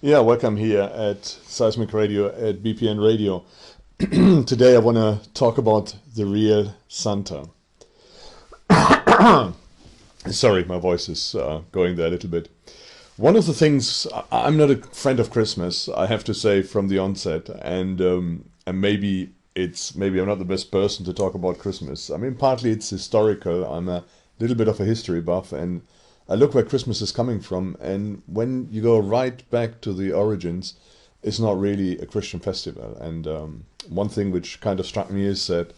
Yeah, welcome here at Seismic Radio at BPN Radio. Today I want to talk about the real Santa. Sorry, my voice is going there a little bit. One of the things, I'm not a friend of Christmas, I have to say from the onset, and maybe I'm not the best person to talk about Christmas. I mean, partly it's historical. I'm a little bit of a history buff, and I look where Christmas is coming from. And when you go right back to the origins, it's not really a Christian festival. And one thing which kind of struck me is that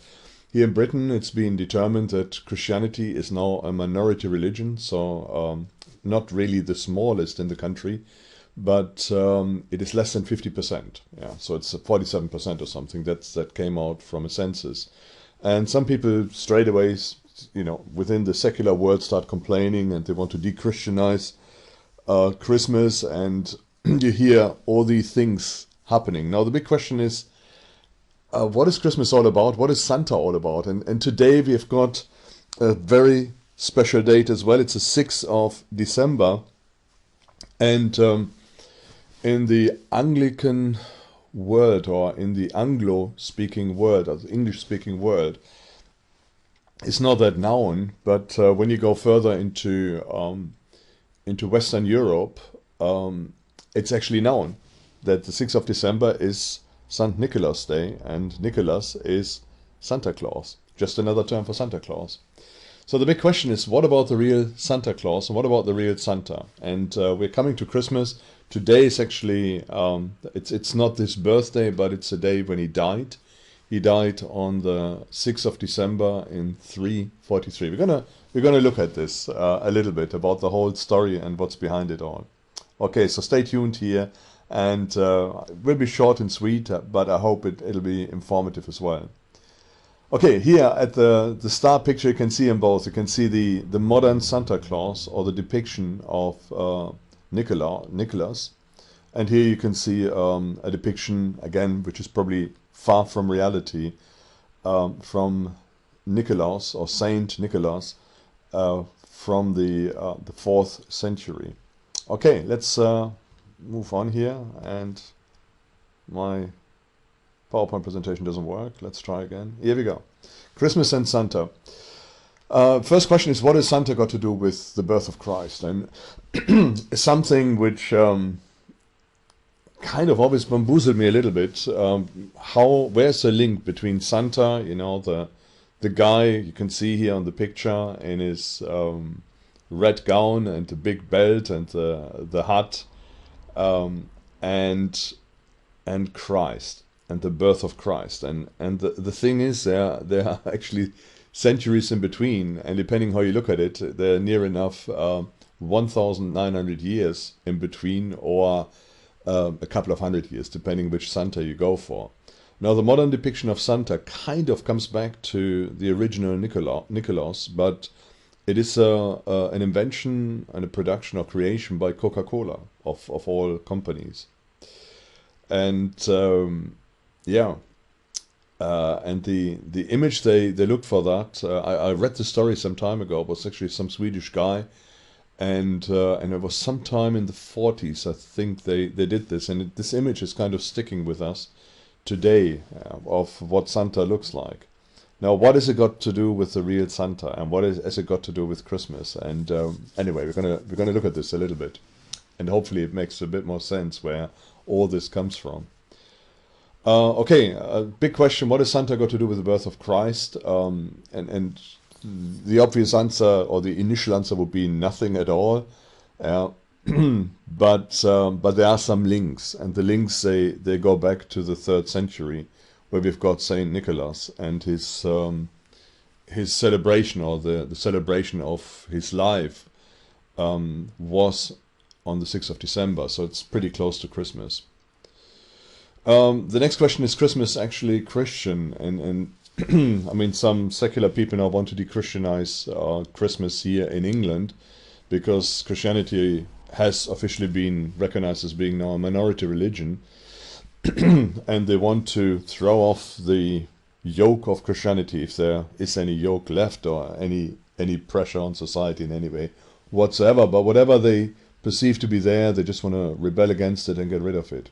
here in Britain, it's been determined that Christianity is now a minority religion, so not really the smallest in the country, but it is less than 50%. Yeah, so it's 47% or something. That came out from a census, and some people straight away, within the secular world, start complaining, and they want to de-Christianize Christmas, and you hear all these things happening. Now the big question is, what is Christmas all about? What is Santa all about? And today we've got a very special date as well. It's the 6th of December. And in the Anglican world, or in the Anglo-speaking world, or the English-speaking world, it's not that known. But when you go further into Western Europe, it's actually known that the 6th of December is St. Nicholas Day, and Nicholas is Santa Claus, just another term for Santa Claus. So the big question is, what about the real Santa Claus, and what about the real Santa? And we're coming to Christmas. Today is actually, it's not his birthday, but it's a day when he died. He died on the 6th of December in 343. We're gonna look at this a little bit, about the whole story and what's behind it all. Okay, so stay tuned here. And it will be short and sweet, but I hope it'll be informative as well. Okay, here at the star picture, you can see them both. You can see the modern Santa Claus, or the depiction of Nicholas. And here you can see a depiction, again, which is probably far from reality, from Nicholaus, or Saint Nicholas, from the 4th century. Okay, let's move on here, and my PowerPoint presentation doesn't work. Let's try again. Here we go. Christmas and Santa. First question is, what has Santa got to do with the birth of Christ? And something which kind of always bamboozled me a little bit. Where's the link between Santa, the guy you can see here on the picture in his red gown and the big belt and the hat, and Christ, and the birth of Christ, and the thing is, there are actually centuries in between, and depending how you look at it, they're near enough 1,900 years in between, or a couple of hundred years, depending which Santa you go for. Now the modern depiction of Santa kind of comes back to the original Nicholaus, but it is an invention and a production or creation by Coca-Cola, of all companies. And and the image they looked for that, I read the story some time ago. It was actually some Swedish guy, and it was sometime in the 40s, I think they did this, and this image is kind of sticking with us today, of what Santa looks like. Now, what has it got to do with the real Santa, and what has it got to do with Christmas? And anyway, we're gonna look at this a little bit, and hopefully it makes a bit more sense where all this comes from. Okay, big question: what has Santa got to do with the birth of Christ? And the obvious answer, or the initial answer, would be nothing at all. But there are some links, and the links they go back to the 3rd century, where we've got Saint Nicholas and his celebration, or the celebration of his life, was on the 6th of December, so it's pretty close to Christmas. The next question, is Christmas actually Christian? And I mean, some secular people now want to de-Christianize Christmas here in England, because Christianity has officially been recognized as being now a minority religion, and they want to throw off the yoke of Christianity, if there is any yoke left, or any pressure on society in any way whatsoever. But whatever they perceived to be there. They just want to rebel against it and get rid of it.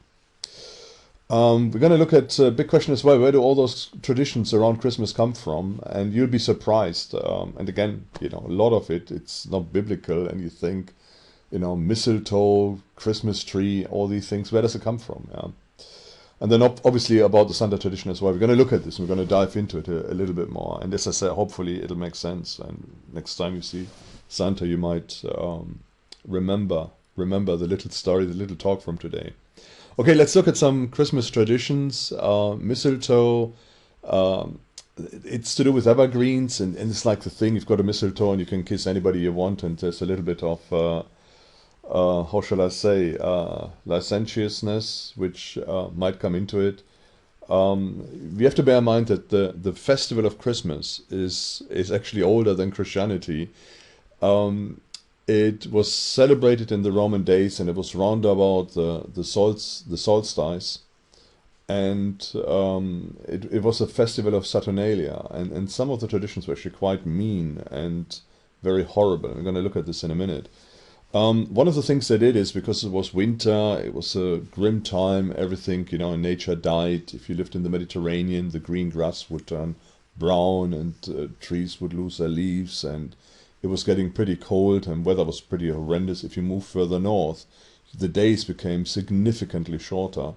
We're going to look at a big question as well. Where do all those traditions around Christmas come from? And you'll be surprised. And again, a lot of it's not biblical. And you think, mistletoe, Christmas tree, all these things. Where does it come from? Yeah. And then obviously about the Santa tradition as well. We're going to look at this and we're going to dive into it a little bit more. And as I said, hopefully it'll make sense. And next time you see Santa, you might remember the little story, the little talk from today. Okay, let's look at some Christmas traditions. Mistletoe, it's to do with evergreens, and it's like the thing, you've got a mistletoe and you can kiss anybody you want, and there's a little bit of, how shall I say, licentiousness, which might come into it. We have to bear in mind that the festival of Christmas is actually older than Christianity. It was celebrated in the Roman days, and it was round about the solstice, and it was a festival of Saturnalia, and some of the traditions were actually quite mean and very horrible. We're going to look at this in a minute. One of the things they did is because it was winter, it was a grim time, everything, in nature died. If you lived in the Mediterranean, the green grass would turn brown and trees would lose their leaves, and it was getting pretty cold and weather was pretty horrendous. If you move further north, the days became significantly shorter.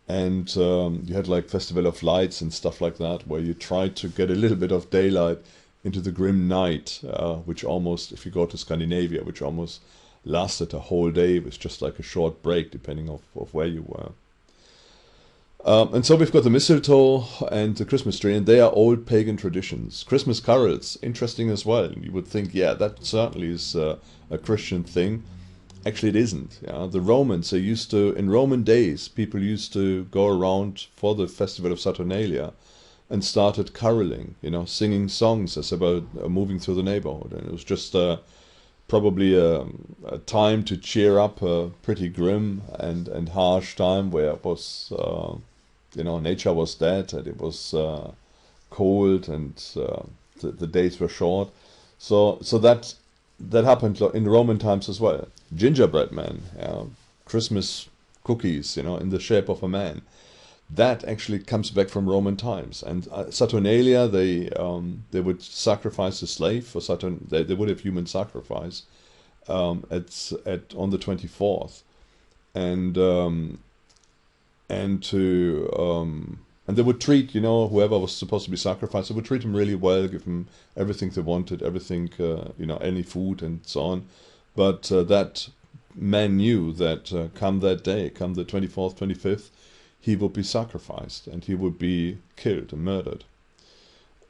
And you had like Festival of Lights and stuff like that, where you tried to get a little bit of daylight into the grim night, which almost, if you go to Scandinavia, which almost lasted a whole day. It was just like a short break, depending of where you were. And so we've got the mistletoe and the Christmas tree, and they are old pagan traditions. Christmas carols, interesting as well. You would think, yeah, that certainly is a Christian thing. Actually, it isn't. Yeah? The Romans, in Roman days, people used to go around for the festival of Saturnalia and started caroling, singing songs as they were moving through the neighborhood. And it was just probably a time to cheer up a pretty grim and harsh time where it was... nature was dead and it was cold and the days were short. So that happened in Roman times as well. Gingerbread man, Christmas cookies, in the shape of a man. That actually comes back from Roman times. And Saturnalia, they would sacrifice a slave for Saturn. They would have human sacrifice on the 24th, and they would treat, whoever was supposed to be sacrificed, they would treat him really well, give him everything they wanted, everything, any food and so on. But that man knew that come that day, come the 24th, 25th, he would be sacrificed and he would be killed and murdered.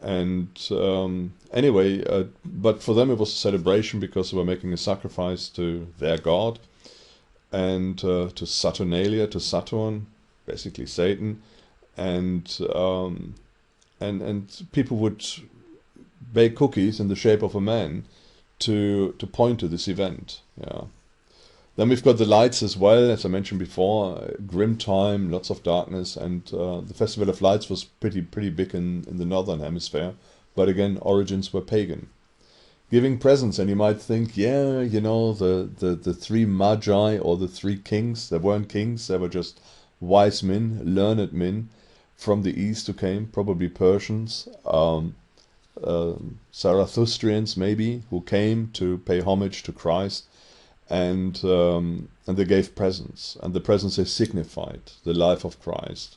And anyway, but for them it was a celebration because they were making a sacrifice to their god and to Saturnalia, to Saturn, basically Satan, and people would bake cookies in the shape of a man to point to this event. Yeah. Then we've got the lights as well, as I mentioned before, grim time, lots of darkness, and the Festival of Lights was pretty big in the northern hemisphere, but again, origins were pagan. Giving presents, and you might think, yeah, the three magi or the three kings, they weren't kings, they were just wise men, learned men from the east who came, probably Persians, Zarathustrians maybe, who came to pay homage to Christ, and they gave presents, and the presents they signified the life of Christ.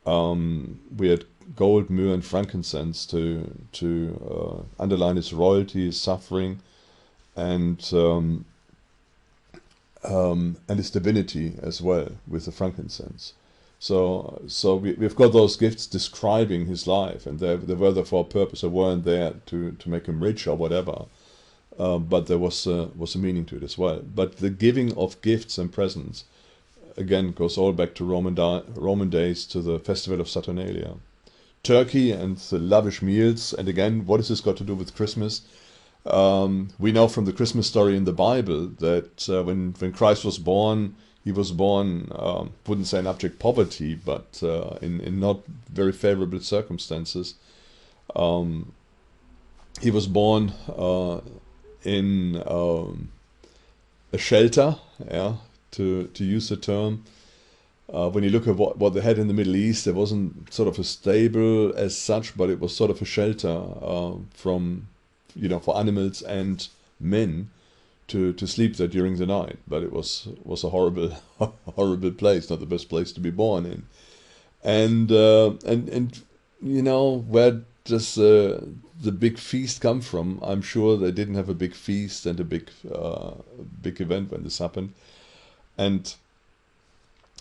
We had gold, myrrh, and frankincense to underline his royalty, his suffering, and his divinity as well with the frankincense. So we've got those gifts describing his life, and they were there for a purpose. They weren't there to make him rich or whatever, but there was a meaning to it as well. But the giving of gifts and presents, again, goes all back to Roman days, to the festival of Saturnalia. Turkey and the lavish meals, and again, what has this got to do with Christmas? We know from the Christmas story in the Bible that when Christ was born, he was born, wouldn't say in abject poverty, but in not very favorable circumstances. He was born in a shelter, yeah, to use the term. When you look at what they had in the Middle East, there wasn't sort of a stable as such, but it was sort of a shelter from, for animals and men to sleep there during the night. But it was a horrible horrible place, not the best place to be born in. And where does the big feast come from? I'm sure they didn't have a big feast and a big event when this happened. And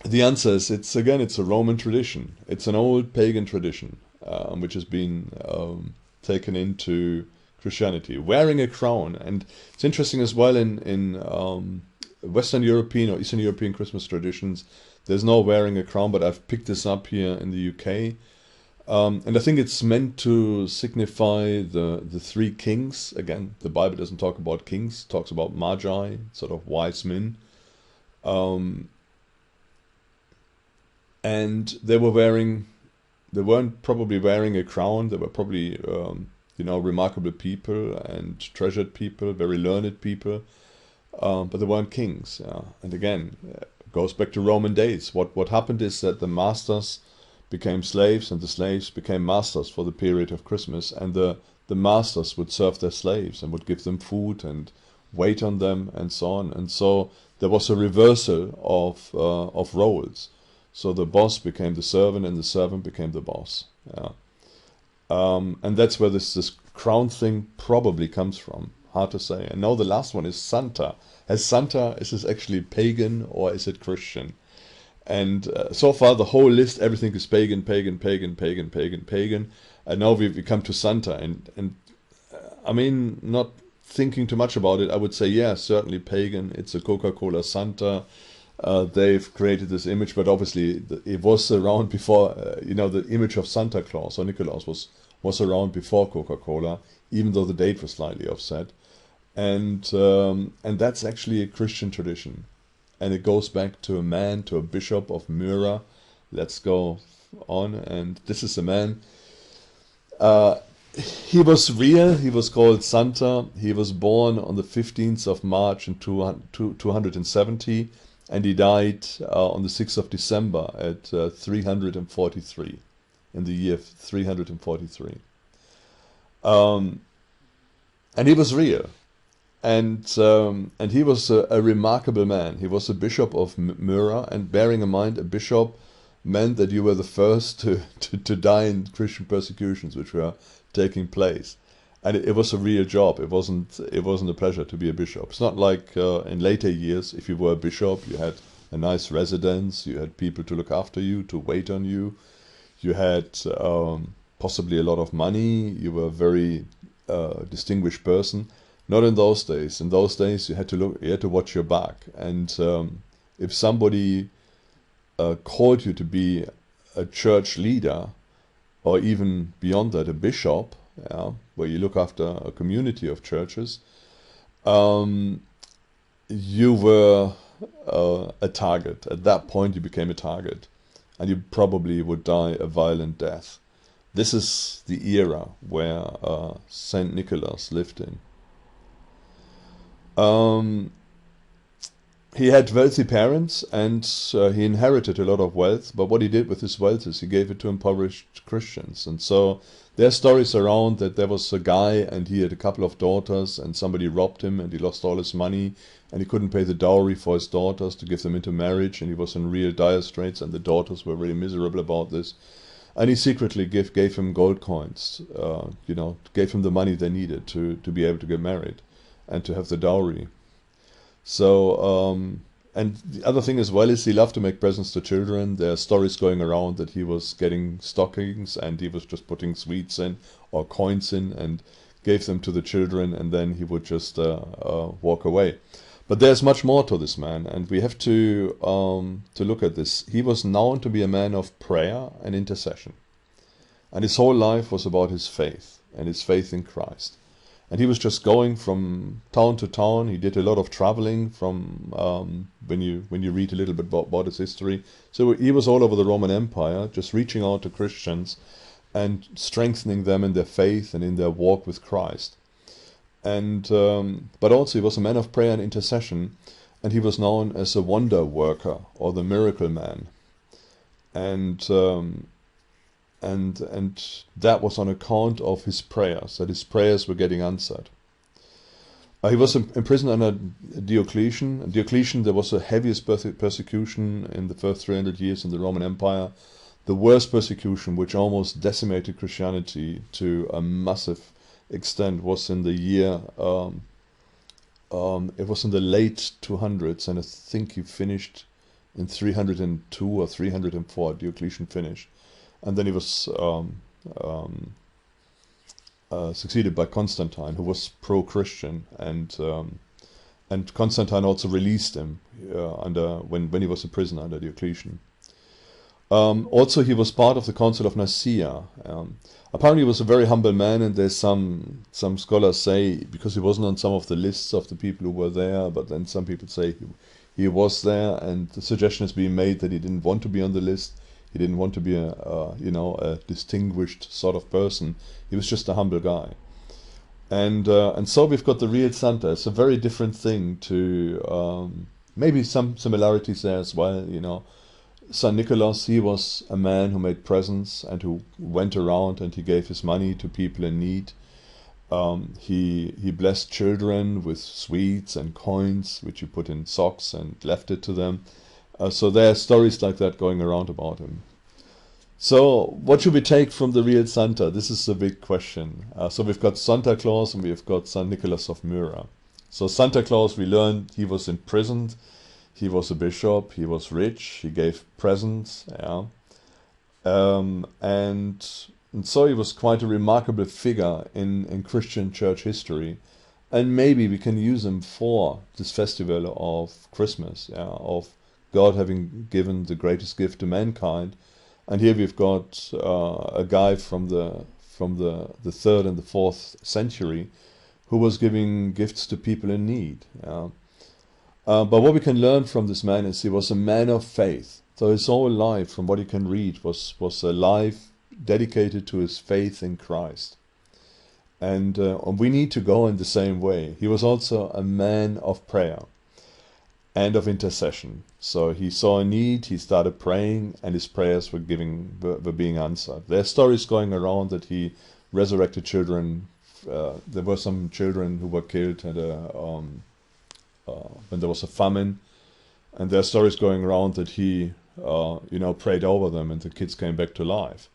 the answer is it's a Roman tradition. It's an old pagan tradition, which has been taken into Christianity. Wearing a crown, and it's interesting as well in Western European or Eastern European Christmas traditions. There's no wearing a crown, but I've picked this up here in the UK. And I think it's meant to signify the three kings. Again, the Bible doesn't talk about kings, it talks about magi, sort of wise men. And they weren't probably wearing a crown, they were probably, remarkable people and treasured people, very learned people, but they weren't kings. And again, it goes back to Roman days. What happened is that the masters became slaves and the slaves became masters for the period of Christmas, and the masters would serve their slaves and would give them food and wait on them and so on. And so there was a reversal of roles. So the boss became the servant and the servant became the boss. Yeah. And that's where this crown thing probably comes from. Hard to say. And now the last one is Santa. Is this actually pagan or is it Christian? And so far the whole list, everything is pagan, pagan, pagan, pagan, pagan, pagan. And now we come to Santa. And I mean, not thinking too much about it, I would say, yeah, certainly pagan. It's a Coca-Cola Santa. They've created this image, but obviously it was around before, the image of Santa Claus or Nicholaus was around before Coca-Cola, even though the date was slightly offset. And that's actually a Christian tradition. And it goes back to a bishop of Myra. Let's go on. And this is a man. He was real. He was called Santa. He was born on the 15th of March in 270. And he died on the 6th of December at 343, in the year 343. And he was real. And he was a remarkable man. He was a bishop of Myra, and bearing in mind, a bishop meant that you were the first to die in Christian persecutions which were taking place. And it was a real job. It wasn't a pleasure to be a bishop. It's not like in later years, if you were a bishop, you had a nice residence, you had people to look after you, to wait on you, you had possibly a lot of money, you were a very distinguished person. Not in those days. In those days, you had to watch your back. And if somebody called you to be a church leader, or even beyond that, a bishop, yeah, where you look after a community of churches, you were a target. At that point, you became a target, and you probably would die a violent death. This is the era where Saint Nicholas lived in. He had wealthy parents, and he inherited a lot of wealth, but what he did with his wealth is he gave it to impoverished Christians. And so there are stories around that there was a guy and he had a couple of daughters, and somebody robbed him and he lost all his money, and he couldn't pay the dowry for his daughters to give them into marriage, and he was in real dire straits, and the daughters were really miserable about this. And he secretly gave him gold coins, gave him the money they needed to be able to get married and to have the dowry. So, and the other thing as well is he loved to make presents to children. There are stories going around that he was getting stockings and he was just putting sweets in or coins in and gave them to the children, and then he would just walk away. But there's much more to this man, and we have to look at this. He was known to be a man of prayer and intercession, and his whole life was about his faith and his faith in Christ. And he was just going from town to town. He did a lot of traveling from when you read a little bit about his history. So he was all over the Roman Empire, just reaching out to Christians and strengthening them in their faith and in their walk with Christ. And but also he was a man of prayer and intercession. and he was known as a wonder worker or the miracle man. And and that was on account of his prayers, that his prayers were getting answered. He was imprisoned under Diocletian. Diocletian, there was the heaviest persecution in the first 300 years in the Roman Empire. The worst persecution, which almost decimated Christianity to a massive extent, was in the year, it was in the late 200s, and I think he finished in 302 or 304, Diocletian finished. And then he was succeeded by Constantine, who was pro-Christian, and Constantine also released him when he was a prisoner under Diocletian. Also, he was part of the Council of Nicaea. Apparently, he was a very humble man, and there's some scholars say because he wasn't on some of the lists of the people who were there, but then some people say he was there, and the suggestion has been made that he didn't want to be on the list. He didn't want to be a distinguished sort of person. He was just a humble guy. And so we've got the real Santa. It's a very different thing to maybe some similarities there as well. Saint Nicholas, he was a man who made presents and who went around and he gave his money to people in need. He blessed children with sweets and coins, which he put in socks and left it to them. So there are stories like that going around about him. So what should we take from the real Santa? This is the big question. So we've got Santa Claus and we've got Saint Nicholaus of Myra. So Santa Claus, we learned he was imprisoned, he was a bishop, he was rich, he gave presents, yeah. And so he was quite a remarkable figure in Christian church history. And maybe we can use him for this festival of Christmas, yeah, of God having given the greatest gift to mankind. And here we've got a guy from the 3rd and the 4th century who was giving gifts to people in need. Yeah. But what we can learn from this man is he was a man of faith. So his whole life, from what you can read, was a life dedicated to his faith in Christ. And we need to go in the same way. He was also a man of prayer and of intercession. So he saw a need, he started praying, and his prayers were being answered. There are stories going around that he resurrected children. There were some children who were killed when there was a famine, and there are stories going around that he, prayed over them, and the kids came back to life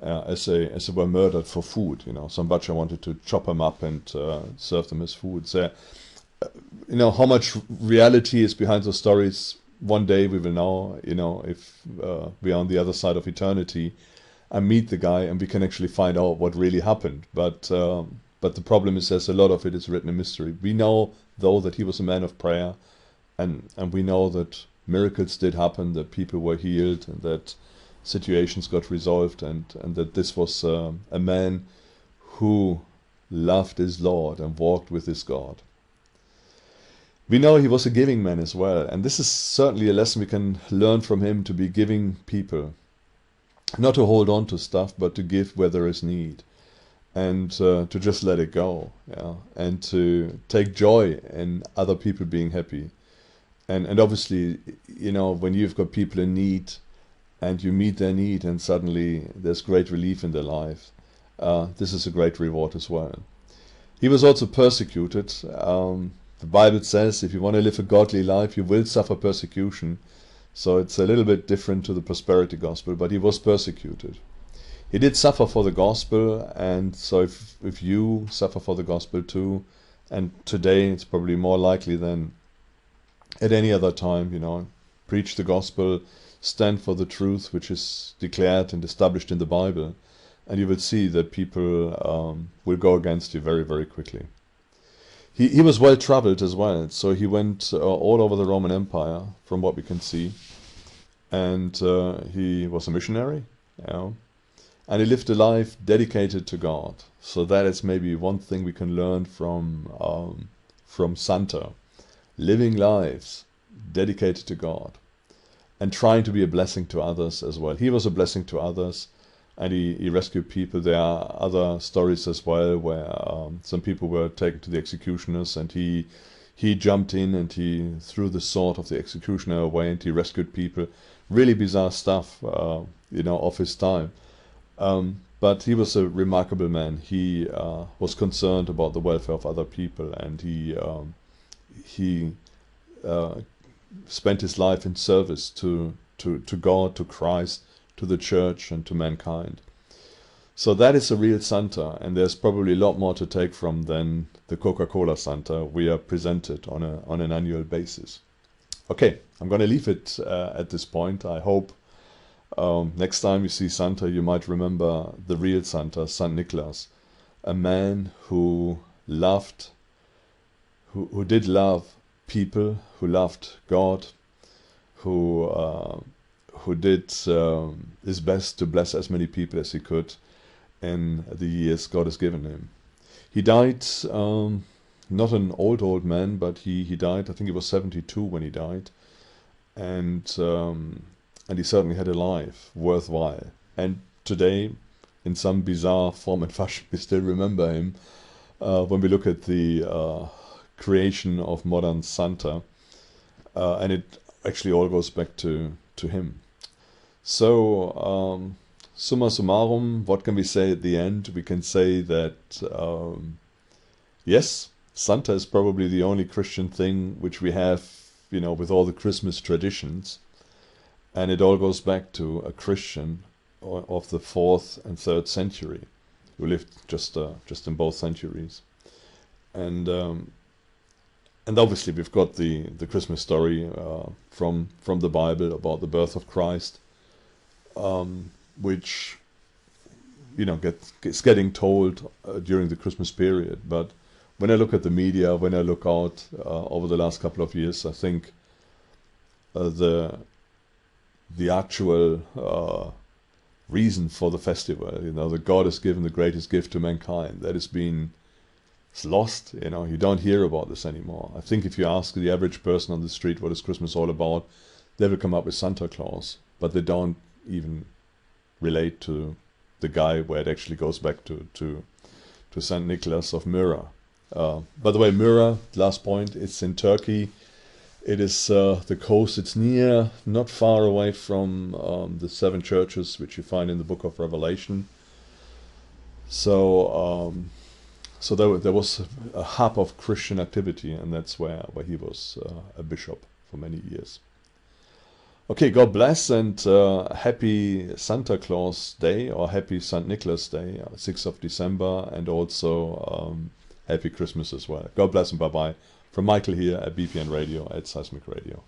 as they were murdered for food. Some butcher wanted to chop them up and serve them as food. So, how much reality is behind those stories, one day we will know, if we are on the other side of eternity and meet the guy and we can actually find out what really happened. But the problem is there's a lot of it is written in mystery. We know, though, that he was a man of prayer, and we know that miracles did happen, that people were healed, and that situations got resolved, and that this was a man who loved his Lord and walked with his God. We know he was a giving man as well, and this is certainly a lesson we can learn from him, to be giving people. Not to hold on to stuff, but to give where there is need. And to just let it go, yeah, and to take joy in other people being happy. And obviously, when you've got people in need, and you meet their need, and suddenly there's great relief in their life, this is a great reward as well. He was also persecuted. The Bible says if you want to live a godly life, you will suffer persecution. So it's a little bit different to the prosperity gospel, but he was persecuted. He did suffer for the gospel, and so if you suffer for the gospel too, and today it's probably more likely than at any other time, preach the gospel, stand for the truth which is declared and established in the Bible, and you will see that people will go against you very, very quickly. He was well traveled as well, so he went all over the Roman Empire, from what we can see, and he was a missionary, and he lived a life dedicated to God. So that is maybe one thing we can learn from Santa, living lives dedicated to God, and trying to be a blessing to others as well. He was a blessing to others, and he rescued people. There are other stories as well where some people were taken to the executioners, and he he jumped in and he threw the sword of the executioner away and he rescued people. Really bizarre stuff, of his time. But he was a remarkable man. He was concerned about the welfare of other people, and he spent his life in service to God, to Christ, to the church, and to mankind. So that is a real Santa, and there's probably a lot more to take from than the Coca-Cola Santa we are presented on an annual basis. Okay, I'm going to leave it at this point. I hope next time you see Santa, you might remember the real Santa, Saint Nicholas, a man who loved, who did love people, who loved God, who did his best to bless as many people as he could in the years God has given him. He died, not an old man, but he died, I think he was 72 when he died, and he certainly had a life worthwhile. And today, in some bizarre form and fashion, we still remember him when we look at the creation of modern Santa, and it actually all goes back to him. So, summa summarum, what can we say at the end? We can say that, yes, Santa is probably the only Christian thing which we have, with all the Christmas traditions. And it all goes back to a Christian of the 4th and 3rd century, who lived just in both centuries. And obviously we've got the Christmas story from the Bible about the birth of Christ, which gets getting told during the Christmas period. But when I look at the media, when I look out over the last couple of years, I think the actual reason for the festival, that God has given the greatest gift to mankind, that has been lost. You don't hear about this anymore. I think if you ask the average person on the street what is Christmas all about, they will come up with Santa Claus, but they don't even relate to the guy where it actually goes back to Saint Nicholaus of Myra. By the way, Myra, last point, it's in Turkey. It is the coast. It's not far away from the 7 churches which you find in the book of Revelation. So there was a hub of Christian activity, and that's where he was a bishop for many years. Okay, God bless, and happy Santa Claus Day, or happy St. Nicholas Day, 6th of December, and also happy Christmas as well. God bless and bye-bye. From Michael here at BPN Radio at Seismic Radio.